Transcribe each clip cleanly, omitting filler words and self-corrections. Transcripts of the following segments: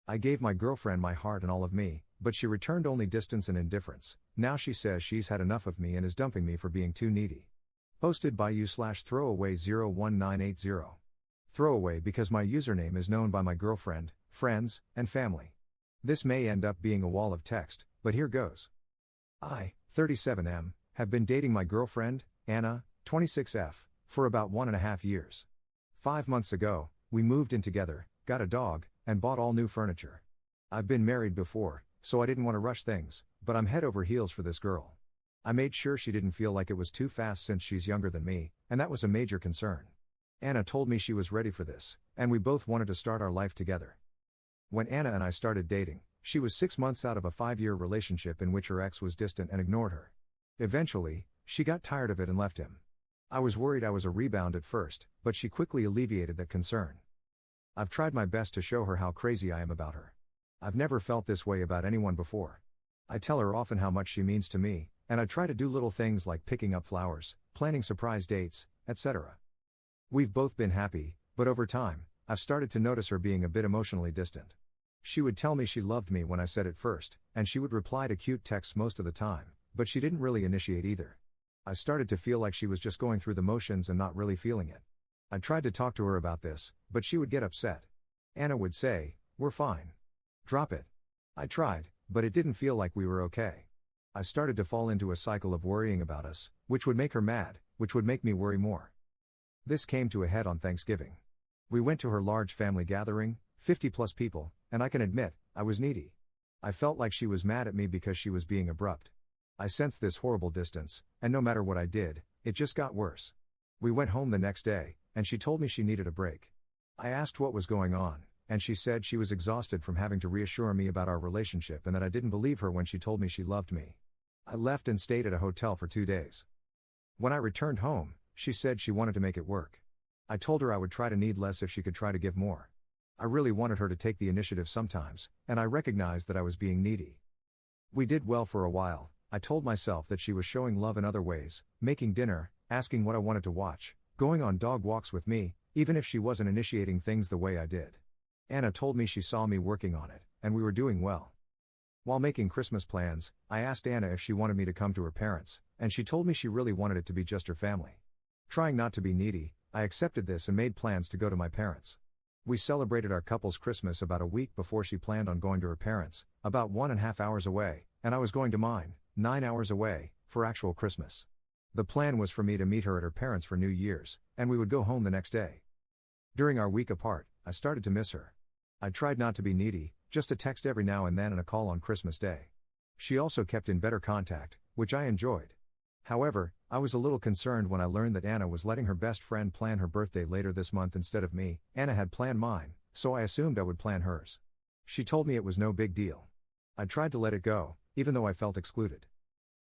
I gave my girlfriend my heart and all of me, but she returned only distance and indifference. Now she says she's had enough of me and is dumping me for being too needy. Posted by you/throwaway01980. Throwaway because my username is known by my girlfriend, friends, and family. This may end up being a wall of text, but here goes. I, 37M, have been dating my girlfriend, Anna, 26F, for about 1.5 years. 5 months ago, we moved in together, got a dog, and bought all new furniture. I've been married before, so I didn't want to rush things, but I'm head over heels for this girl. I made sure she didn't feel like it was too fast since she's younger than me, and that was a major concern. Anna told me she was ready for this, and we both wanted to start our life together. When Anna and I started dating, she was 6 months out of a 5-year relationship in which her ex was distant and ignored her. Eventually, she got tired of it and left him. I was worried I was a rebound at first, but she quickly alleviated that concern. I've tried my best to show her how crazy I am about her. I've never felt this way about anyone before. I tell her often how much she means to me, and I try to do little things like picking up flowers, planning surprise dates, etc. We've both been happy, but over time, I've started to notice her being a bit emotionally distant. She would tell me she loved me when I said it first, and she would reply to cute texts most of the time, but she didn't really initiate either. I started to feel like she was just going through the motions and not really feeling it. I tried to talk to her about this, but she would get upset. Anna would say, "We're fine. Drop it." I tried, but it didn't feel like we were okay. I started to fall into a cycle of worrying about us, which would make her mad, which would make me worry more. This came to a head on Thanksgiving. We went to her large family gathering, 50+ people, and I can admit, I was needy. I felt like she was mad at me because she was being abrupt. I sensed this horrible distance, and no matter what I did, it just got worse. We went home the next day, and she told me she needed a break. I asked what was going on, and she said she was exhausted from having to reassure me about our relationship and that I didn't believe her when she told me she loved me. I left and stayed at a hotel for 2 days. When I returned home, she said she wanted to make it work. I told her I would try to need less if she could try to give more. I really wanted her to take the initiative sometimes, and I recognized that I was being needy. We did well for a while. I told myself that she was showing love in other ways, making dinner, asking what I wanted to watch, going on dog walks with me, even if she wasn't initiating things the way I did. Anna told me she saw me working on it, and we were doing well. While making Christmas plans, I asked Anna if she wanted me to come to her parents, and she told me she really wanted it to be just her family. Trying not to be needy, I accepted this and made plans to go to my parents. We celebrated our couple's Christmas about a week before she planned on going to her parents, about 1.5 hours away, and I was going to mine, 9 hours away, for actual Christmas. The plan was for me to meet her at her parents' for New Year's, and we would go home the next day. During our week apart, I started to miss her. I tried not to be needy, just a text every now and then and a call on Christmas Day. She also kept in better contact, which I enjoyed. However, I was a little concerned when I learned that Anna was letting her best friend plan her birthday later this month instead of me. Anna had planned mine, so I assumed I would plan hers. She told me it was no big deal. I tried to let it go, even though I felt excluded.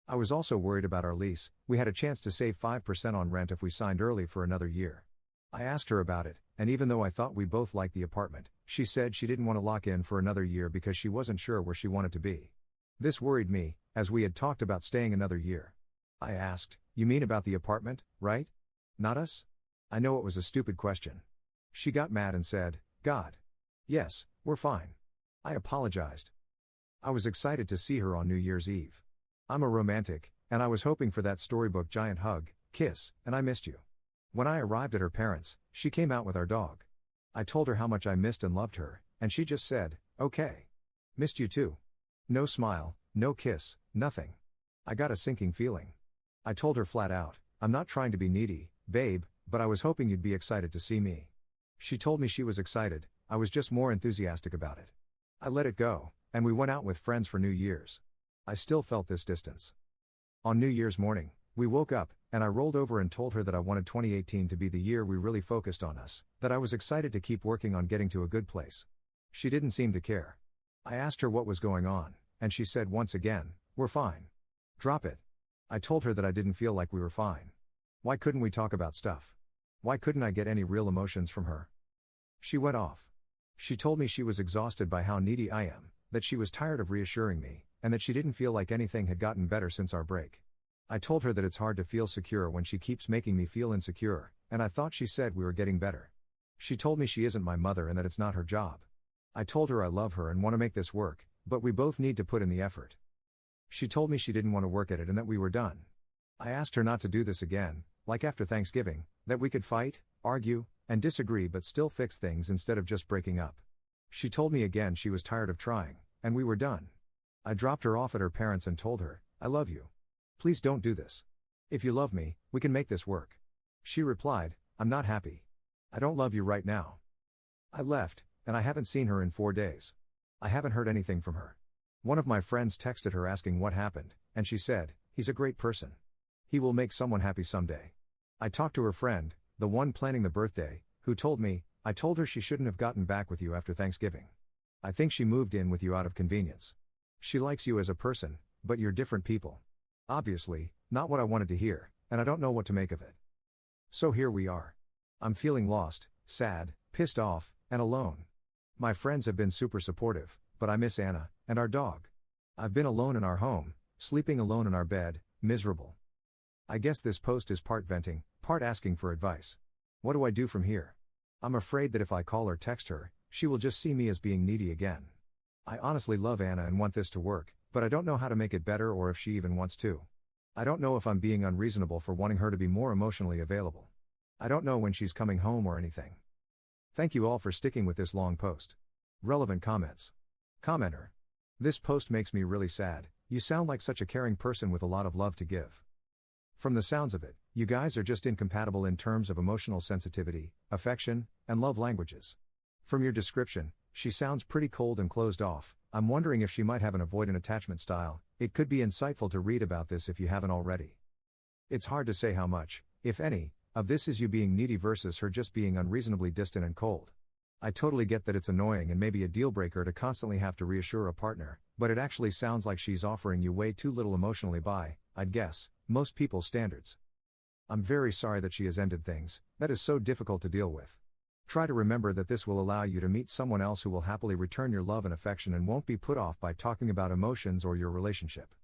I was also worried about our lease. We had a chance to save 5% on rent if we signed early for another year. I asked her about it, and even though I thought we both liked the apartment, she said she didn't want to lock in for another year because she wasn't sure where she wanted to be. This worried me, as we had talked about staying another year. I asked, "You mean about the apartment, right? Not us?" I know it was a stupid question. She got mad and said, "God. Yes, we're fine." I apologized. I was excited to see her on New Year's Eve. I'm a romantic, and I was hoping for that storybook giant hug, kiss, and I missed you. When I arrived at her parents', she came out with our dog. I told her how much I missed and loved her, and she just said, "Okay. Missed you too." No smile, no kiss, nothing. I got a sinking feeling. I told her flat out, "I'm not trying to be needy, babe, but I was hoping you'd be excited to see me." She told me she was excited, I was just more enthusiastic about it. I let it go, and we went out with friends for New Year's. I still felt this distance. On New Year's morning, we woke up, and I rolled over and told her that I wanted 2018 to be the year we really focused on us, that I was excited to keep working on getting to a good place. She didn't seem to care. I asked her what was going on, and she said once again, "We're fine. Drop it." I told her that I didn't feel like we were fine. Why couldn't we talk about stuff? Why couldn't I get any real emotions from her? She went off. She told me she was exhausted by how needy I am, that she was tired of reassuring me, and that she didn't feel like anything had gotten better since our break. I told her that it's hard to feel secure when she keeps making me feel insecure, and I thought she said we were getting better. She told me she isn't my mother and that it's not her job. I told her I love her and want to make this work, but we both need to put in the effort. She told me she didn't want to work at it and that we were done. I asked her not to do this again, like after Thanksgiving, that we could fight, argue, and disagree but still fix things instead of just breaking up. She told me again she was tired of trying, and we were done. I dropped her off at her parents and told her, I love you. Please don't do this. If you love me, we can make this work. She replied, I'm not happy. I don't love you right now. I left, and I haven't seen her in 4 days. I haven't heard anything from her. One of my friends texted her asking what happened, and she said, he's a great person. He will make someone happy someday. I talked to her friend, the one planning the birthday, who told me, I told her she shouldn't have gotten back with you after Thanksgiving. I think she moved in with you out of convenience. She likes you as a person, but you're different people. Obviously, not what I wanted to hear, and I don't know what to make of it. So here we are. I'm feeling lost, sad, pissed off, and alone. My friends have been super supportive, but I miss Anna, and our dog. I've been alone in our home, sleeping alone in our bed, miserable. I guess this post is part venting, part asking for advice. What do I do from here? I'm afraid that if I call or text her, she will just see me as being needy again. I honestly love Anna and want this to work, but I don't know how to make it better or if she even wants to. I don't know if I'm being unreasonable for wanting her to be more emotionally available. I don't know when she's coming home or anything. Thank you all for sticking with this long post. Relevant comments. Commenter. This post makes me really sad. You sound like such a caring person with a lot of love to give. From the sounds of it, you guys are just incompatible in terms of emotional sensitivity, affection, and love languages. From your description, she sounds pretty cold and closed off. I'm wondering if she might have an avoidant attachment style. It could be insightful to read about this if you haven't already. It's hard to say how much, if any, of this is you being needy versus her just being unreasonably distant and cold. I totally get that it's annoying and maybe a deal breaker to constantly have to reassure a partner, but it actually sounds like she's offering you way too little emotionally by, I'd guess, most people's standards. I'm very sorry that she has ended things. That is so difficult to deal with. Try to remember that this will allow you to meet someone else who will happily return your love and affection and won't be put off by talking about emotions or your relationship.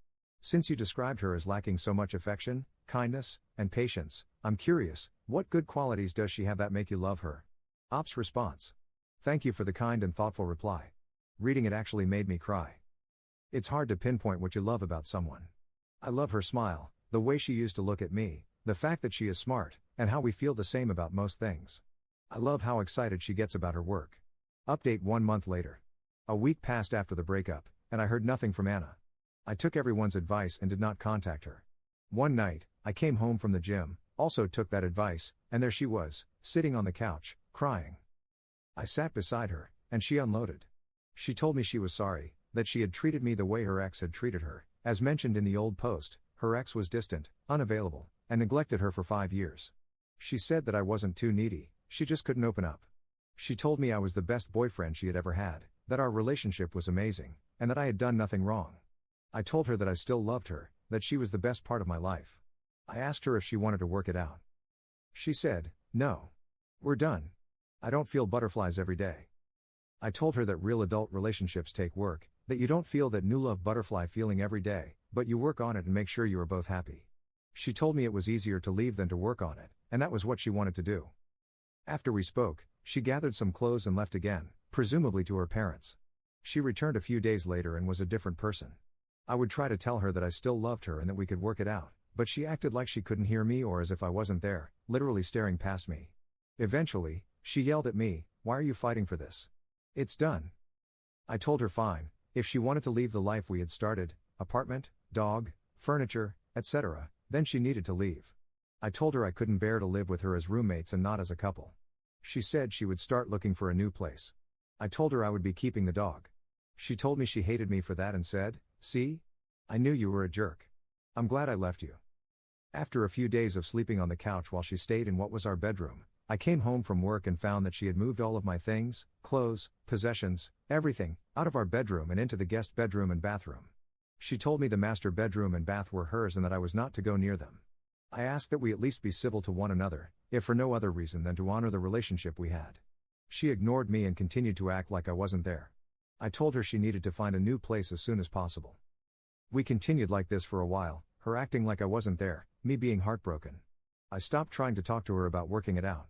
Since you described her as lacking so much affection, kindness, and patience, I'm curious, what good qualities does she have that make you love her? Ops response. Thank you for the kind and thoughtful reply. Reading it actually made me cry. It's hard to pinpoint what you love about someone. I love her smile, the way she used to look at me, the fact that she is smart, and how we feel the same about most things. I love how excited she gets about her work. Update 1 month later. A week passed after the breakup, and I heard nothing from Anna. I took everyone's advice and did not contact her. One night, I came home from the gym, also took that advice, and there she was, sitting on the couch, crying. I sat beside her, and she unloaded. She told me she was sorry, that she had treated me the way her ex had treated her. As mentioned in the old post, her ex was distant, unavailable, and neglected her for 5 years. She said that I wasn't too needy, she just couldn't open up. She told me I was the best boyfriend she had ever had, that our relationship was amazing, and that I had done nothing wrong. I told her that I still loved her, that she was the best part of my life. I asked her if she wanted to work it out. She said, no. We're done. I don't feel butterflies every day. I told her that real adult relationships take work, that you don't feel that new love butterfly feeling every day, but you work on it and make sure you are both happy. She told me it was easier to leave than to work on it, and that was what she wanted to do. After we spoke, she gathered some clothes and left again, presumably to her parents. She returned a few days later and was a different person. I would try to tell her that I still loved her and that we could work it out, but she acted like she couldn't hear me or as if I wasn't there, literally staring past me. Eventually, she yelled at me, "Why are you fighting for this? It's done." I told her fine, if she wanted to leave the life we had started, apartment, dog, furniture, etc., then she needed to leave. I told her I couldn't bear to live with her as roommates and not as a couple. She said she would start looking for a new place. I told her I would be keeping the dog. She told me she hated me for that and said, "See? I knew you were a jerk. I'm glad I left you." After a few days of sleeping on the couch while she stayed in what was our bedroom, I came home from work and found that she had moved all of my things, clothes, possessions, everything, out of our bedroom and into the guest bedroom and bathroom. She told me the master bedroom and bath were hers and that I was not to go near them. I asked that we at least be civil to one another, if for no other reason than to honor the relationship we had. She ignored me and continued to act like I wasn't there. I told her she needed to find a new place as soon as possible. We continued like this for a while, her acting like I wasn't there, me being heartbroken. I stopped trying to talk to her about working it out.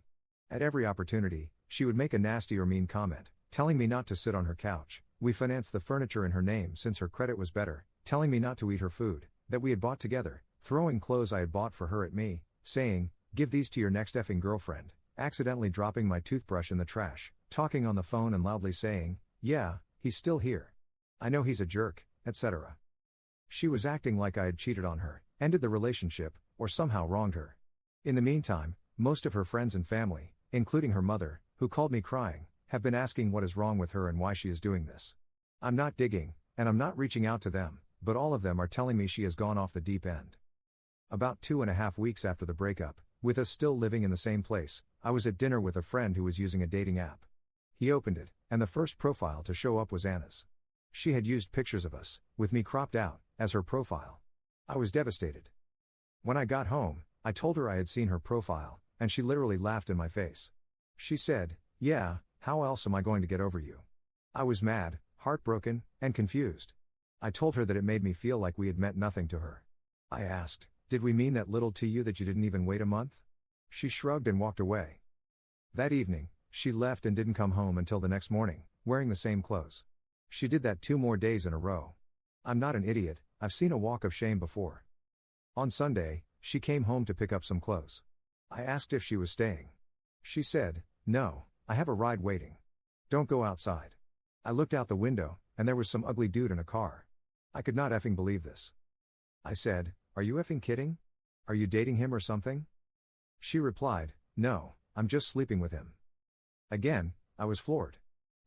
At every opportunity, she would make a nasty or mean comment, telling me not to sit on her couch. We financed the furniture in her name since her credit was better, telling me not to eat her food, that we had bought together, throwing clothes I had bought for her at me, saying, "Give these to your next effing girlfriend," accidentally dropping my toothbrush in the trash, talking on the phone and loudly saying, "Yeah, he's still here. I know he's a jerk," etc. She was acting like I had cheated on her, ended the relationship, or somehow wronged her. In the meantime, most of her friends and family, including her mother, who called me crying, have been asking what is wrong with her and why she is doing this. I'm not digging, and I'm not reaching out to them, but all of them are telling me she has gone off the deep end. About 2.5 weeks after the breakup, with us still living in the same place, I was at dinner with a friend who was using a dating app. He opened it, and the first profile to show up was Anna's. She had used pictures of us, with me cropped out, as her profile. I was devastated. When I got home, I told her I had seen her profile, and she literally laughed in my face. She said, "Yeah, how else am I going to get over you?" I was mad, heartbroken, and confused. I told her that it made me feel like we had meant nothing to her. I asked, "Did we mean that little to you that you didn't even wait a month?" She shrugged and walked away. That evening, she left and didn't come home until the next morning, wearing the same clothes. She did that 2 more days in a row. I'm not an idiot, I've seen a walk of shame before. On Sunday, she came home to pick up some clothes. I asked if she was staying. She said, "No, I have a ride waiting. Don't go outside." I looked out the window, and there was some ugly dude in a car. I could not effing believe this. I said, "Are you effing kidding? Are you dating him or something?" She replied, "No, I'm just sleeping with him." Again, I was floored.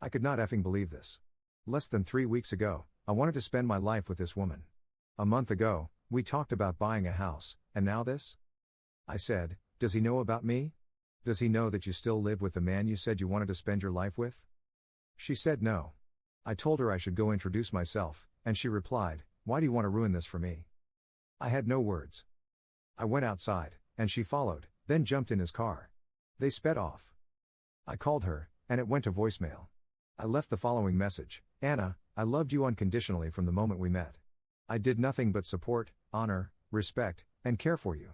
I could not effing believe this. Less than 3 weeks ago, I wanted to spend my life with this woman. A month ago, we talked about buying a house, and now this? I said, "Does he know about me? Does he know that you still live with the man you said you wanted to spend your life with?" She said no. I told her I should go introduce myself, and she replied, "Why do you want to ruin this for me?" I had no words. I went outside, and she followed, then jumped in his car. They sped off. I called her, and it went to voicemail. I left the following message: "Anna, I loved you unconditionally from the moment we met. I did nothing but support, honor, respect, and care for you.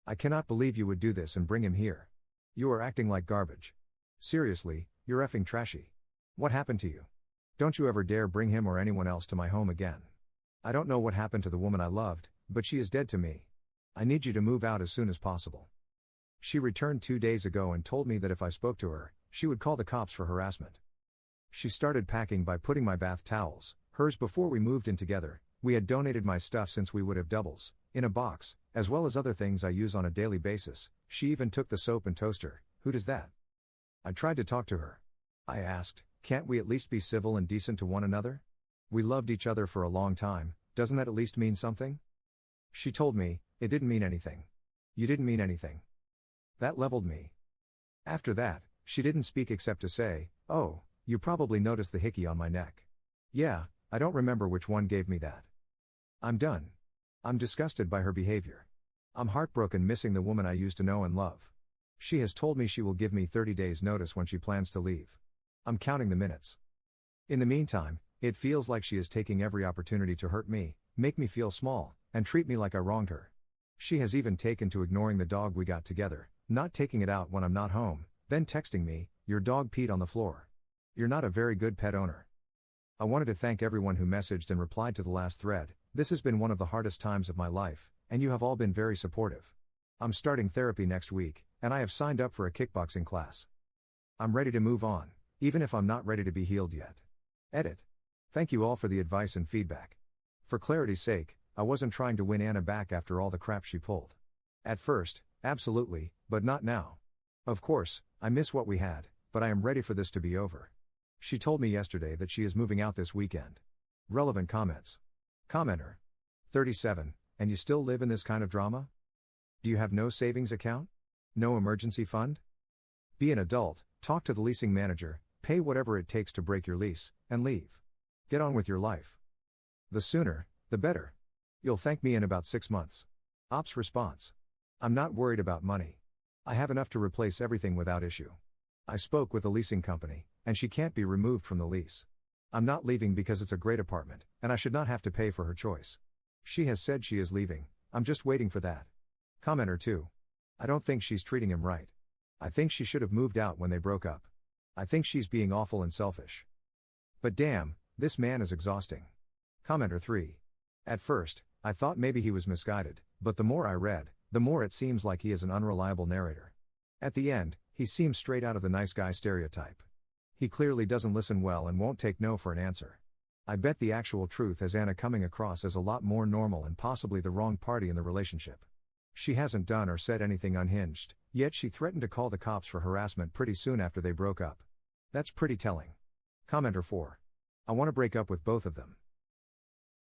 I cannot believe you would do this and bring him here. You are acting like garbage. Seriously, you're effing trashy. What happened to you? Don't you ever dare bring him or anyone else to my home again. I don't know what happened to the woman I loved, but she is dead to me. I need you to move out as soon as possible." She returned 2 days ago and told me that if I spoke to her, she would call the cops for harassment. She started packing by putting my bath towels, hers before we moved in together. We had donated my stuff since we would have doubles, in a box, as well as other things I use on a daily basis. She even took the soap and toaster. Who does that? I tried to talk to her. I asked, "Can't we at least be civil and decent to one another? We loved each other for a long time, doesn't that at least mean something?" She told me, "It didn't mean anything. You didn't mean anything." That leveled me. After that, she didn't speak except to say, "Oh, you probably noticed the hickey on my neck." Yeah, I don't remember which one gave me that. I'm done. I'm disgusted by her behavior. I'm heartbroken missing the woman I used to know and love. She has told me she will give me 30 days notice when she plans to leave. I'm counting the minutes. In the meantime, it feels like she is taking every opportunity to hurt me, make me feel small, and treat me like I wronged her. She has even taken to ignoring the dog we got together, not taking it out when I'm not home, then texting me, "Your dog peed on the floor. You're not a very good pet owner." I wanted to thank everyone who messaged and replied to the last thread. This has been one of the hardest times of my life, and you have all been very supportive. I'm starting therapy next week, and I have signed up for a kickboxing class. I'm ready to move on, even if I'm not ready to be healed yet. Edit. Thank you all for the advice and feedback. For clarity's sake, I wasn't trying to win Anna back after all the crap she pulled. At first, absolutely, but not now. Of course, I miss what we had, but I am ready for this to be over. She told me yesterday that she is moving out this weekend. Relevant comments. Commenter. 37, and you still live in this kind of drama? Do you have no savings account? No emergency fund? Be an adult, talk to the leasing manager, pay whatever it takes to break your lease, and leave. Get on with your life. The sooner, the better. You'll thank me in about 6 months. Ops response. I'm not worried about money. I have enough to replace everything without issue. I spoke with the leasing company, and she can't be removed from the lease. I'm not leaving because it's a great apartment, and I should not have to pay for her choice. She has said she is leaving, I'm just waiting for that. Commenter 2. I don't think she's treating him right. I think she should have moved out when they broke up. I think she's being awful and selfish. But damn, this man is exhausting. Commenter 3. At first, I thought maybe he was misguided, but the more I read, the more it seems like he is an unreliable narrator. At the end, he seems straight out of the nice guy stereotype. He clearly doesn't listen well and won't take no for an answer. I bet the actual truth has Anna coming across as a lot more normal and possibly the wrong party in the relationship. She hasn't done or said anything unhinged, yet she threatened to call the cops for harassment pretty soon after they broke up. That's pretty telling. Commenter 4. I want to break up with both of them.